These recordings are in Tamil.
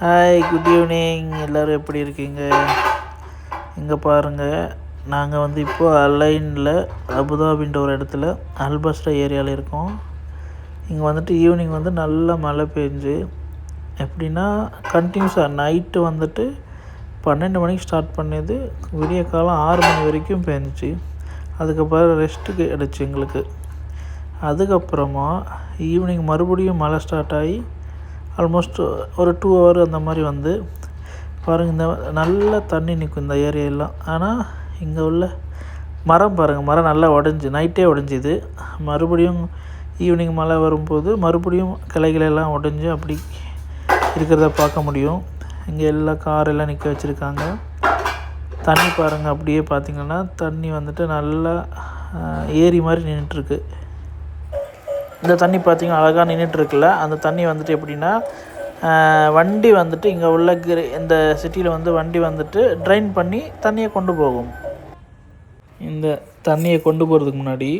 Hi, good evening. எல்லோரும் எப்படி இருக்கீங்க? இங்கே பாருங்கள், நாங்கள் வந்து இப்போது அலைனில் அபுதாபின்ற ஒரு இடத்துல அல்பஸ்டா ஏரியாவில் இருக்கோம். இங்கே வந்துட்டு ஈவினிங் வந்து நல்லா மழை பெஞ்சு, எப்படின்னா கண்டினியூஸாக நைட்டு வந்துட்டு 12 மணிக்கு ஸ்டார்ட் பண்ணது, விடிய காலம் 6 மணி வரைக்கும் பெஞ்சிச்சு. அதுக்கப்புறம் ரெஸ்ட்டு கிடச்சி எங்களுக்கு. அதுக்கப்புறமா ஈவினிங் மறுபடியும் மழை ஸ்டார்ட் ஆகி ஆல்மோஸ்ட் ஒரு 2 ஹவர் அந்த மாதிரி வந்து பாருங்கள், இந்த நல்ல தண்ணி நிற்கும் இந்த ஏரியாலாம். ஆனால் இங்கே உள்ள மரம் பாருங்கள், மரம் நல்லா உடஞ்சி நைட்டே உடஞ்சிது. மறுபடியும் ஈவினிங் மழை வரும்போது மறுபடியும் கிளைகளெல்லாம் உடஞ்சி அப்படி இருக்கிறத பார்க்க முடியும். இங்கே எல்லாம் காரெல்லாம் நிற்க வச்சுருக்காங்க. தண்ணி பாருங்கள், அப்படியே பார்த்திங்கன்னா தண்ணி வந்துட்டு நல்லா ஏரி மாதிரி நின்றுட்டுருக்கு. இந்த தண்ணி பார்த்திங்கன்னா அழகாக நின்றுட்டுருக்குல்ல. அந்த தண்ணி வந்துட்டு எப்படின்னா வண்டி வந்துட்டு இங்கே உள்ள இந்த சிட்டியில் வந்து வண்டி வந்துட்டு ட்ரைன் பண்ணி தண்ணியை கொண்டு போகும். இந்த தண்ணியை கொண்டு போகிறதுக்கு முன்னாடி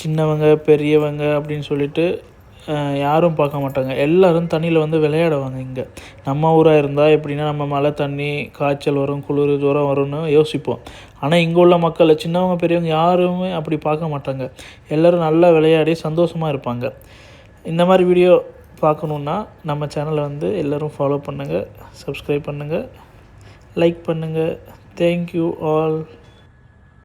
சின்னவங்க பெரியவங்க அப்படின்னு சொல்லிட்டு யாரும் பார்க்க மாட்டாங்க. எல்லோரும் தண்ணியில் வந்து விளையாடுவாங்க. இங்கே நம்ம ஊராக இருந்தால் எப்படின்னா நம்ம மழை தண்ணி, காய்ச்சல் வரும், குளிர், ஜுரம் வரும்னு யோசிப்போம். ஆனால் இங்கே உள்ள மக்கள் சின்னவங்க பெரியவங்க யாருமே அப்படி பார்க்க மாட்டாங்க. எல்லோரும் நல்லா விளையாடி சந்தோஷமாக இருப்பாங்க. இந்த மாதிரி வீடியோ பார்க்கணுன்னா நம்ம சேனலை வந்து எல்லோரும் ஃபாலோ பண்ணுங்கள், சப்ஸ்கிரைப் பண்ணுங்கள், லைக் பண்ணுங்கள். Thank you all.